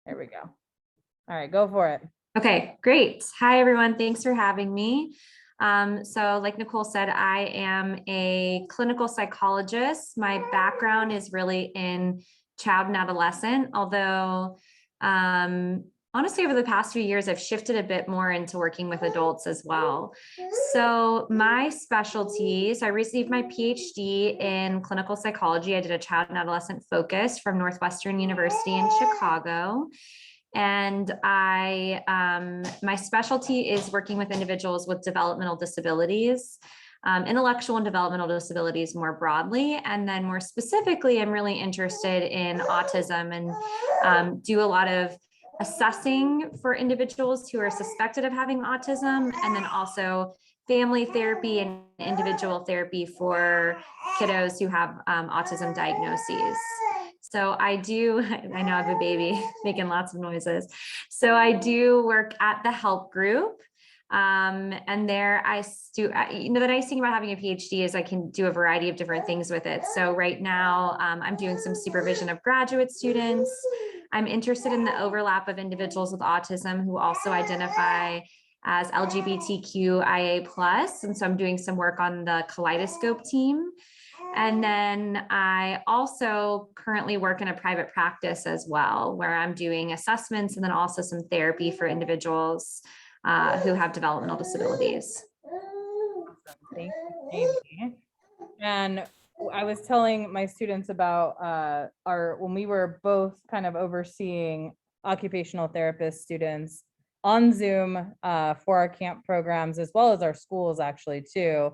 Here we go. All right, go for it. Okay, great. Hi, everyone. Thanks for having me. So like Nicole said, I am a clinical psychologist. My background is really in child and adolescent, although honestly, over the past few years, I've shifted a bit more into working with adults as well. So my specialties, I received my PhD in clinical psychology. I did a child and adolescent focus from Northwestern University in Chicago. And my specialty is working with individuals with developmental disabilities, intellectual and developmental disabilities more broadly. And then more specifically, I'm really interested in autism and do a lot of assessing for individuals who are suspected of having autism, and then also family therapy and individual therapy for kiddos who have autism diagnoses. So I do, I know I have a baby making lots of noises. So I do work at the help group. And there the nice thing about having a PhD is I can do a variety of different things with it. So right now I'm doing some supervision of graduate students. I'm interested in the overlap of individuals with autism who also identify as LGBTQIA+. And so I'm doing some work on the Kaleidoscope team. And then I also currently work in a private practice as well, where I'm doing assessments and then also some therapy for individuals who have developmental disabilities. Thank you, Jamie. And I was telling my students about when we were both kind of overseeing occupational therapist students on Zoom for our camp programs, as well as our schools actually too.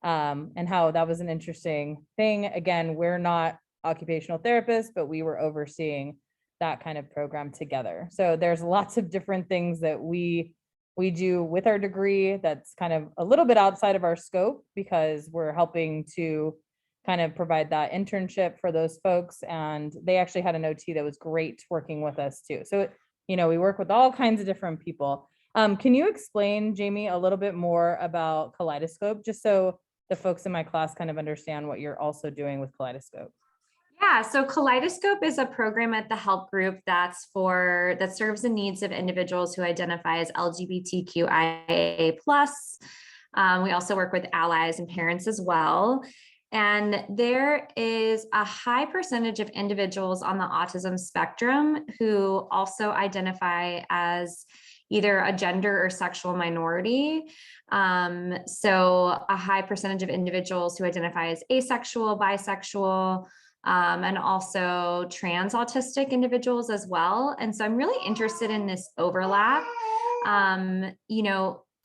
And how that was an interesting thing. Again, we're not occupational therapists, but we were overseeing that kind of program together. So there's lots of different things that we do with our degree that's kind of a little bit outside of our scope, because we're helping to kind of provide that internship for those folks. And they actually had an OT that was great working with us too. So, we work with all kinds of different people. Can you explain, Jamie, a little bit more about Kaleidoscope, just so the folks in my class kind of understand what you're also doing with Kaleidoscope? Yeah, so Kaleidoscope is a program at the help group that serves the needs of individuals who identify as LGBTQIA+. We also work with allies and parents as well. And there is a high percentage of individuals on the autism spectrum who also identify as either a gender or sexual minority. So a high percentage of individuals who identify as asexual, bisexual, and also trans autistic individuals as well. And so I'm really interested in this overlap.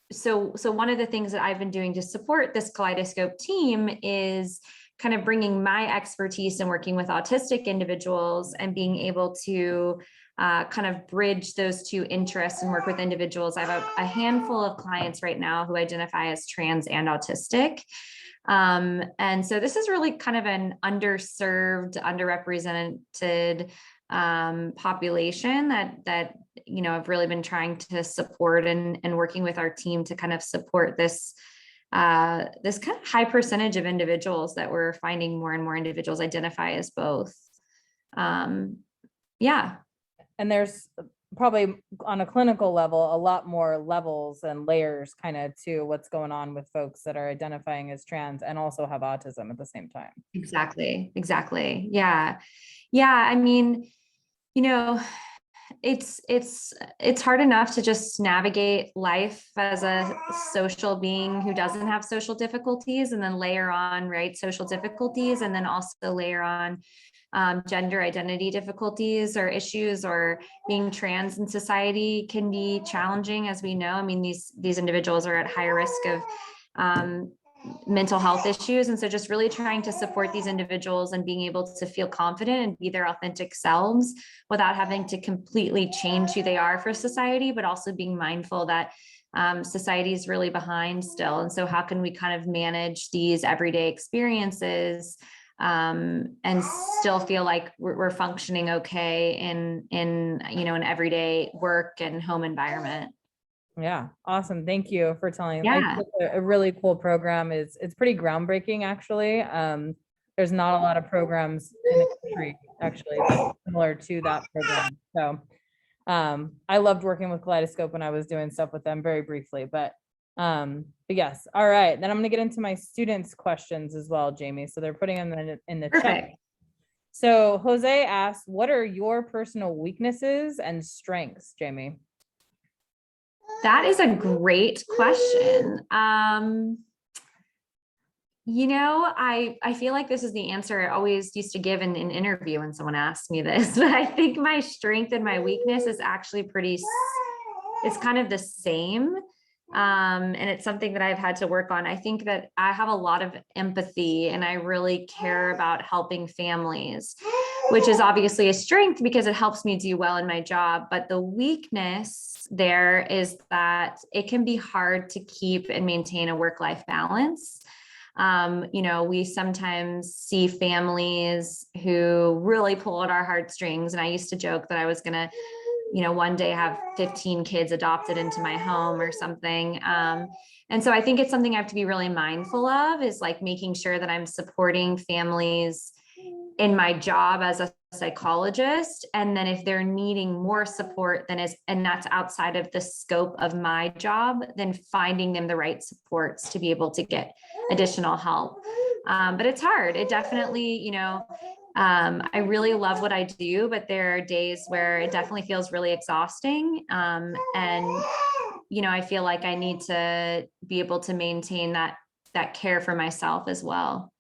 So one of the things that I've been doing to support this Kaleidoscope team is kind of bringing my expertise in working with autistic individuals and being able to kind of bridge those two interests and work with individuals. I have a handful of clients right now who identify as trans and autistic. And so this is really kind of an underserved, underrepresented population that I've really been trying to support and working with our team to kind of support this kind of high percentage of individuals that we're finding more and more individuals identify as both. Yeah. And there's probably on a clinical level, a lot more levels and layers kind of to what's going on with folks that are identifying as trans and also have autism at the same time. Exactly. Yeah. I mean, it's hard enough to just navigate life as a social being who doesn't have social difficulties, and then layer on, right, social difficulties, and then also layer on gender identity difficulties or issues, or being trans in society can be challenging, as we know. I mean, these individuals are at higher risk of mental health issues. And so just really trying to support these individuals and being able to feel confident and be their authentic selves without having to completely change who they are for society, but also being mindful that society is really behind still. And so how can we kind of manage these everyday experiences and still feel like we're functioning okay in an everyday work and home environment. Yeah, awesome. Thank you for telling. Yeah. A really cool program. It's pretty groundbreaking, actually. There's not a lot of programs in the country actually that's similar to that program. So I loved working with Kaleidoscope when I was doing stuff with them very briefly, but yes. All right. Then I'm going to get into my students' questions as well, Jamie. So they're putting them in the chat. Perfect. So Jose asks, what are your personal weaknesses and strengths, Jamie? That is a great question. I feel like this is the answer I always used to give in an interview when someone asked me this, but I think my strength and my weakness is actually it's kind of the same. And it's something that I've had to work on. I think that I have a lot of empathy and I really care about helping families, which is obviously a strength because it helps me do well in my job. But the weakness there is that it can be hard to keep and maintain a work-life balance. We sometimes see families who really pull at our heartstrings. And I used to joke that I was going to, one day have 15 kids adopted into my home or something. And so I think it's something I have to be really mindful of, is like making sure that I'm supporting families in my job as a psychologist. And then if they're needing more support and that's outside of the scope of my job, then finding them the right supports to be able to get additional help. But it's hard. It definitely, I really love what I do, but there are days where it definitely feels really exhausting. I feel like I need to be able to maintain that care for myself as well.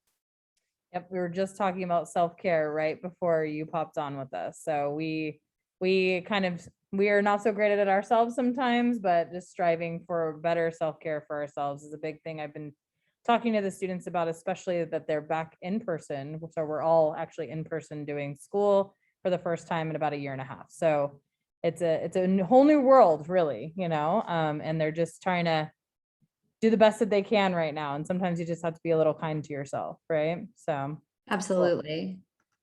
Yep, we were just talking about self-care right before you popped on with us. So we are not so great at it ourselves sometimes, but just striving for better self-care for ourselves is a big thing I've been talking to the students about, especially that they're back in person. So we're all actually in person doing school for the first time in about a year and a half. So it's a whole new world, really, and they're just trying to do the best that they can right now. And sometimes you just have to be a little kind to yourself, right? So absolutely.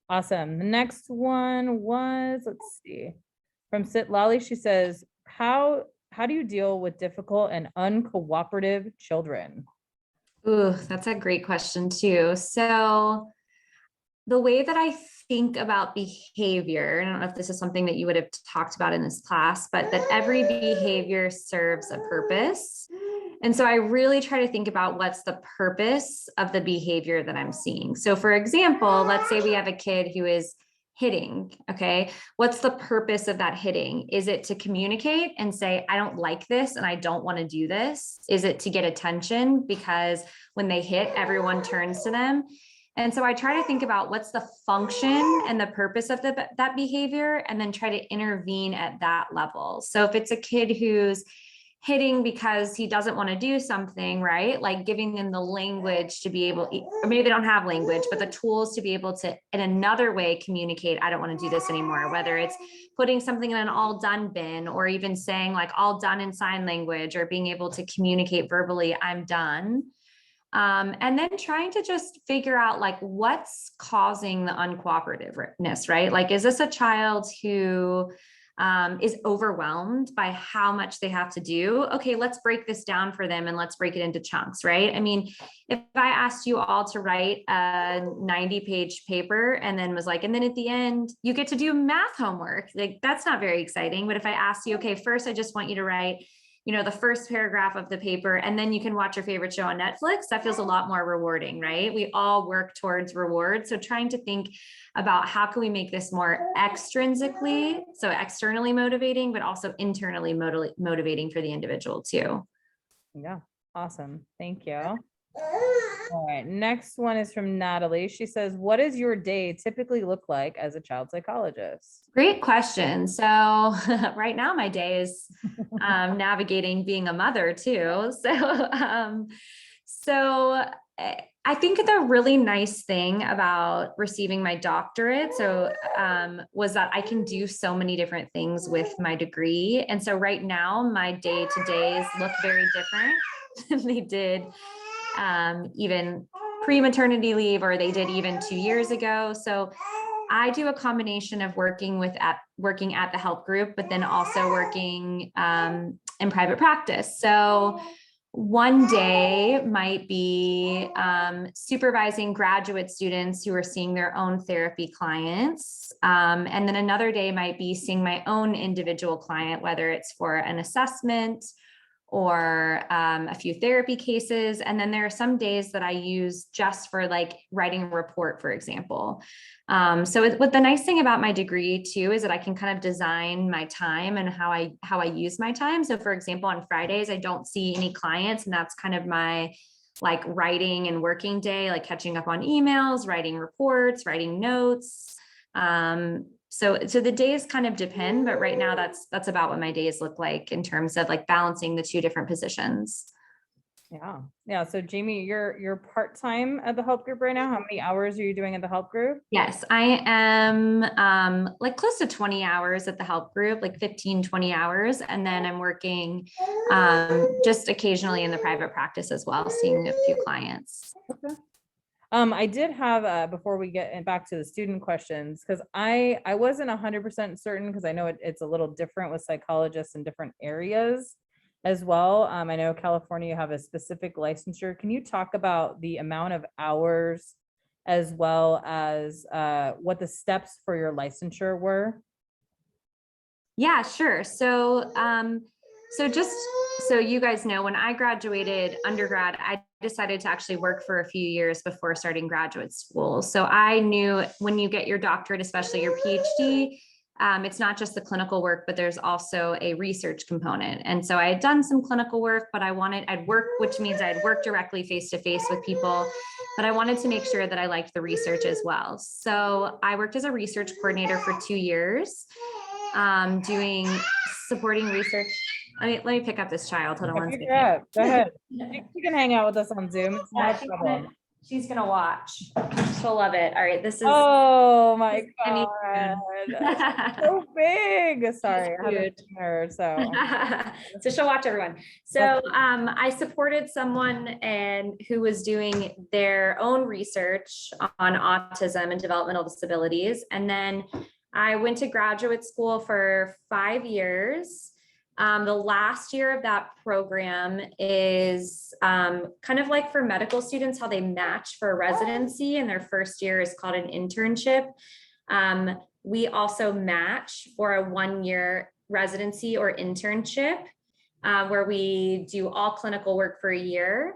Cool. Awesome. The next one was, let's see, from Sit Lally. She says, how do you deal with difficult and uncooperative children? Ooh, that's a great question too. So the way that I think about behavior, I don't know if this is something that you would have talked about in this class, but that every behavior serves a purpose. And so I really try to think about what's the purpose of the behavior that I'm seeing. So for example, let's say we have a kid who is hitting. Okay. What's the purpose of that hitting? Is it to communicate and say, I don't like this and I don't want to do this? Is it to get attention because when they hit, everyone turns to them? And so I try to think about what's the function and the purpose of that behavior, and then try to intervene at that level. So if it's a kid who's hitting because he doesn't want to do something, right? Like giving them the language to be able, or maybe they don't have language, but the tools to be able to, in another way, communicate, I don't want to do this anymore, whether it's putting something in an all done bin, or even saying like all done in sign language, or being able to communicate verbally, I'm done. And then trying to just figure out like what's causing the uncooperativeness, right? Like, is this a child who is overwhelmed by how much they have to do? Okay, let's break this down for them and let's break it into chunks, right? I mean, if I asked you all to write a 90-page paper and then was like, and then at the end, you get to do math homework, like that's not very exciting. But if I asked you, okay, first, I just want you to write the first paragraph of the paper, and then you can watch your favorite show on Netflix, that feels a lot more rewarding, right? We all work towards reward. So trying to think about how can we make this more extrinsically, so externally motivating, but also internally motivating for the individual too. Yeah, awesome. Thank you. All right, next one is from Natalie. She says, what does your day typically look like as a child psychologist? Great question. So right now my day is navigating being a mother too. So I think the really nice thing about receiving my doctorate was that I can do so many different things with my degree. And so right now my day-to-days look very different than they did even pre-maternity leave, or they did even 2 years ago. So I do a combination of working at the help group, but then also working in private practice. So One day might be supervising graduate students who are seeing their own therapy clients. And then another day might be seeing my own individual client, whether it's for an assessment or a few therapy cases. And then there are some days that I use just for like writing a report, for example. What the nice thing about my degree too is that I can kind of design my time and how I use my time. So for example, on Fridays, I don't see any clients, and that's kind of my like writing and working day, like catching up on emails, writing reports, writing notes. So the days kind of depend, but right now that's about what my days look like in terms of like balancing the two different positions. Yeah. Yeah. So Jamie, you're part-time at the help group right now. How many hours are you doing at the help group? Yes, I am like close to 20 hours at the help group, like 15, 20 hours. And then I'm working just occasionally in the private practice as well, seeing a few clients. Okay. I did have before we get back to the student questions, because I wasn't 100% certain, because I know it's a little different with psychologists in different areas as well. I know California, you have a specific licensure. Can you talk about the amount of hours as well as what the steps for your licensure were? Yeah, sure. Just so you guys know, when I graduated undergrad, I decided to actually work for a few years before starting graduate school. So I knew when you get your doctorate, especially your PhD, it's not just the clinical work, but there's also a research component. And so I had done some clinical work, but I'd work, which means I'd work directly face to face with people, but I wanted to make sure that I liked the research as well. So I worked as a research coordinator for 2 years, supporting research. Let me pick up this child. Hold on one second. Go ahead. You can hang out with us on Zoom. It's no problem. She's gonna watch. She'll love it. All right, this is. Oh my God. So big. Sorry, I haven't seen her, so. So she'll watch everyone. So I supported someone who was doing their own research on autism and developmental disabilities. And then I went to graduate school for 5 years. The last year of that program is kind of like for medical students, how they match for a residency, and their first year is called an internship. We also match for a 1-year residency or internship where we do all clinical work for a year.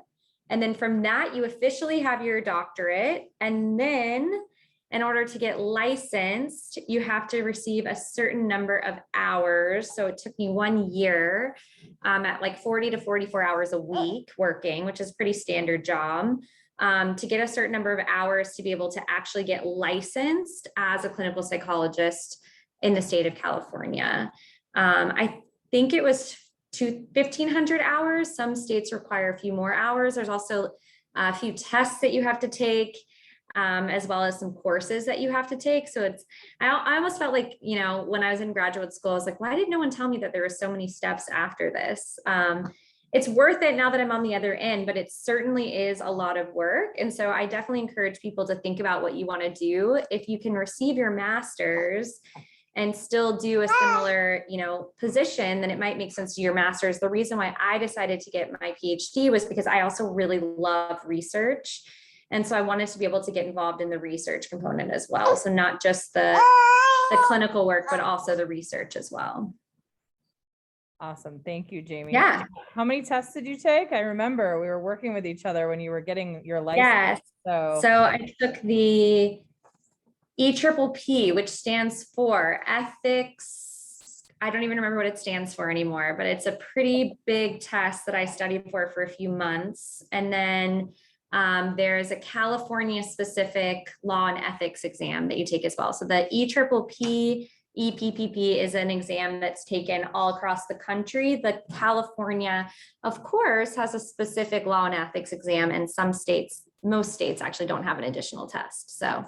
And then from that, you officially have your doctorate. And then in order to get licensed, you have to receive a certain number of hours. So it took me 1 year at like 40 to 44 hours a week working, which is a pretty standard job, to get a certain number of hours to be able to actually get licensed as a clinical psychologist in the state of California. I think it was 1,500 hours. Some states require a few more hours. There's also a few tests that you have to take, as well as some courses that you have to take. So I almost felt like, when I was in graduate school, I was like, why did no one tell me that there were so many steps after this? It's worth it now that I'm on the other end, but it certainly is a lot of work. And so I definitely encourage people to think about what you want to do. If you can receive your master's and still do a similar, position, then it might make sense to your master's. The reason why I decided to get my PhD was because I also really love research. And so I wanted to be able to get involved in the research component as well. So not just the clinical work, but also the research as well. Awesome. Thank you, Jamie. Yeah. How many tests did you take? I remember we were working with each other when you were getting your license. Yes. So I took the EPPP, which stands for ethics. I don't even remember what it stands for anymore, but it's a pretty big test that I studied for a few months. And then there is a California specific law and ethics exam that you take as well. So the EPPP is an exam that's taken all across the country. The California, of course, has a specific law and ethics exam, and most states actually don't have an additional test. So,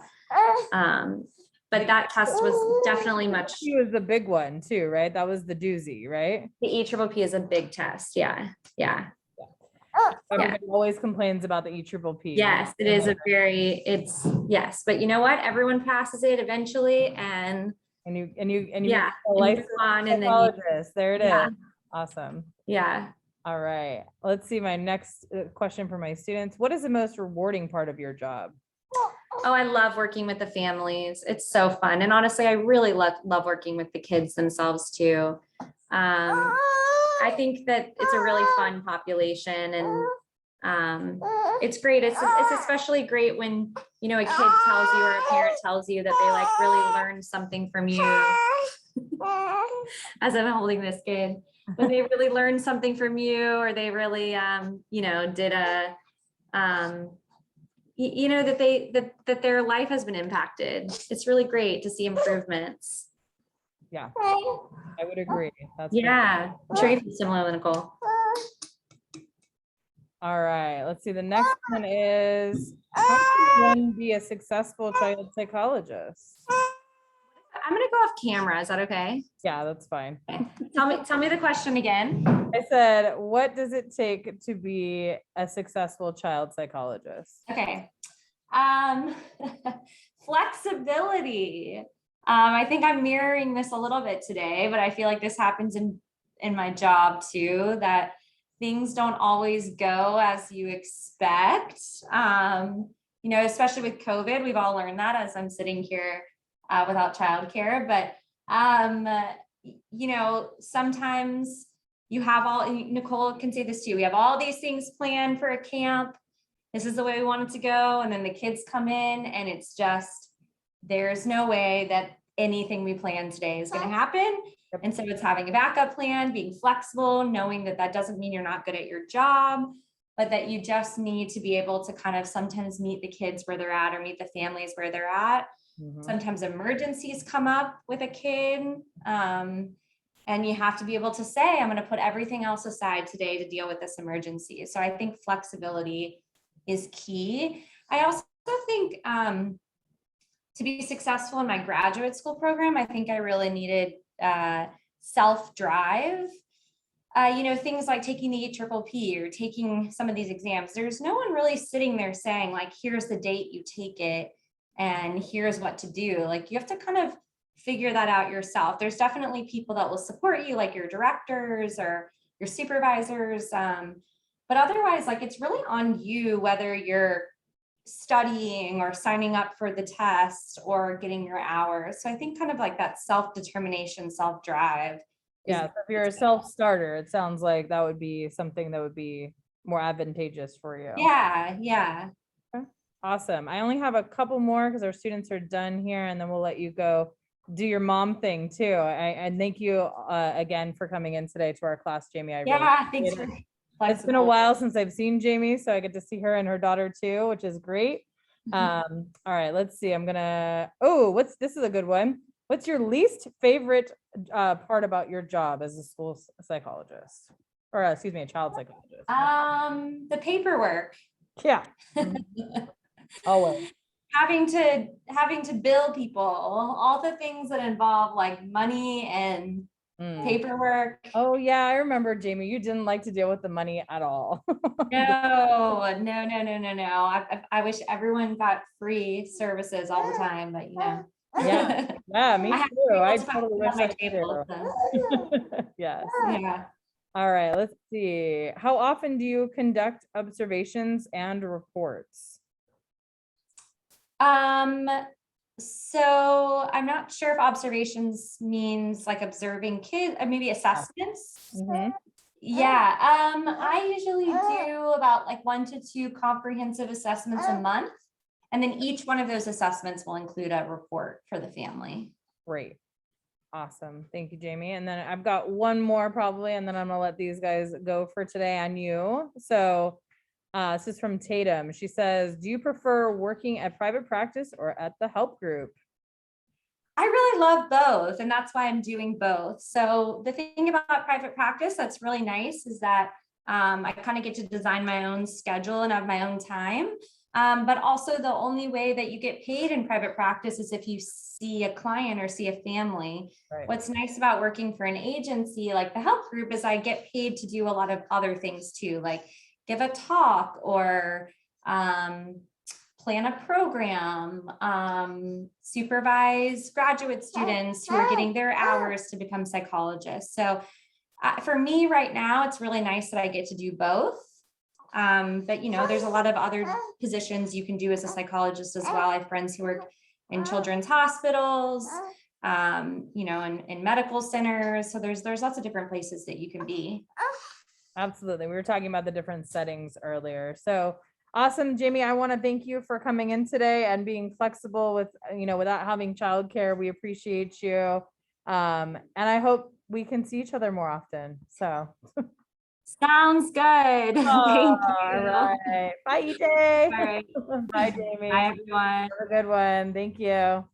but that test was definitely much. It was the big one too, right? That was the doozy, right? The EPPP is a big test. Yeah. Everybody always complains about the EPPP. Yes, it is yes, but you know what? Everyone passes it eventually, and you move on, and then there it is. Awesome. Yeah. All right. Let's see my next question for my students. What is the most rewarding part of your job? Oh, I love working with the families. It's so fun. And honestly, I really love working with the kids themselves too. I think that it's a really fun population, and it's great. It's especially great when, you know, a kid tells you or a parent tells you that they like really learned something from you. As I'm holding this kid, when they really learned something from you, or they really, you know, did a, you know, that their life has been impacted. It's really great to see improvements. Yeah, I would agree. That's great. Yeah, I'm sure you feel similar, Nicole. All right, let's see. The next one is, how can one be a successful child psychologist? I'm gonna go off camera. Is that okay? Yeah, that's fine. Okay. Tell me the question again. I said, what does it take to be a successful child psychologist? Okay. Flexibility. I think I'm mirroring this a little bit today, but I feel like this happens in my job too, that things don't always go as you expect. You know, especially with COVID, we've all learned that as I'm sitting here without childcare. But you know, sometimes you have all, Nicole can say this too, we have all these things planned for a camp. This is the way we want it to go. And then the kids come in and it's just, there's no way that anything we plan today is going to happen. And so it's having a backup plan, being flexible, knowing that that doesn't mean you're not good at your job, but that you just need to be able to kind of sometimes meet the kids where they're at, or meet the families where they're at. Sometimes emergencies come up with a kid. And you have to be able to say, I'm going to put everything else aside today to deal with this emergency. So I think flexibility is key. I also think to be successful in my graduate school program, I think I really needed self-drive. You know, things like taking the EPPP or taking some of these exams. There's no one really sitting there saying like, here's the date you take it and here's what to do. Like you have to kind of figure that out yourself. There's definitely people that will support you, like your directors or your supervisors. But otherwise, like it's really on you, whether you're studying or signing up for the test or getting your hours. So I think kind of like that self-determination, self-drive. Yeah, so if you're a self-starter, it sounds like that would be something that would be more advantageous for you. Yeah, yeah. Okay. Awesome. I only have a couple more because our students are done here, and then we'll let you go do your mom thing too. And thank you again for coming in today to our class, Jamie. I Yeah, really thanks. It's been a while since I've seen Jamie, so I get to see her and her daughter too, which is great. All right, let's see. I'm gonna, this is a good one. What's your least favorite part about your job as a school psychologist? Or excuse me, a child psychologist? The paperwork. Yeah. Always. Having to bill people, all the things that involve like money and paperwork. Oh yeah, I remember, Jamie, you didn't like to deal with the money at all. No. I wish everyone got free services all the time, but you know. Yeah, me too. I totally wish I table, could. Yes. Yeah. All right, let's see. How often do you conduct observations and reports? So I'm not sure if observations means like observing kids, or maybe assessments. Yeah, I usually do about like 1 to 2 comprehensive assessments a month. And then each one of those assessments will include a report for the family. Great. Awesome. Thank you, Jamie. And then I've got one more probably, and then I'm gonna let these guys go for today on you. So this is from Tatum. She says, do you prefer working at private practice or at the help group? I really love both, and that's why I'm doing both. So the thing about private practice that's really nice is that I kind of get to design my own schedule and have my own time. But also the only way that you get paid in private practice is if you see a client or see a family. Right. What's nice about working for an agency like the help group is I get paid to do a lot of other things too, like give a talk or plan a program, supervise graduate students who are getting their hours to become psychologists. So For me right now, it's really nice that I get to do both. But there's a lot of other positions you can do as a psychologist as well. I have friends who work in children's hospitals, in medical centers. So there's lots of different places that you can be. Absolutely. We were talking about the different settings earlier. So awesome, Jamie. I want to thank you for coming in today and being flexible with, without having childcare. We appreciate you. And I hope we can see each other more often. So Sounds good. Thank you. all right. Bye, EJ. All right. Bye, Jamie. Bye, everyone. Have a good one. Thank you.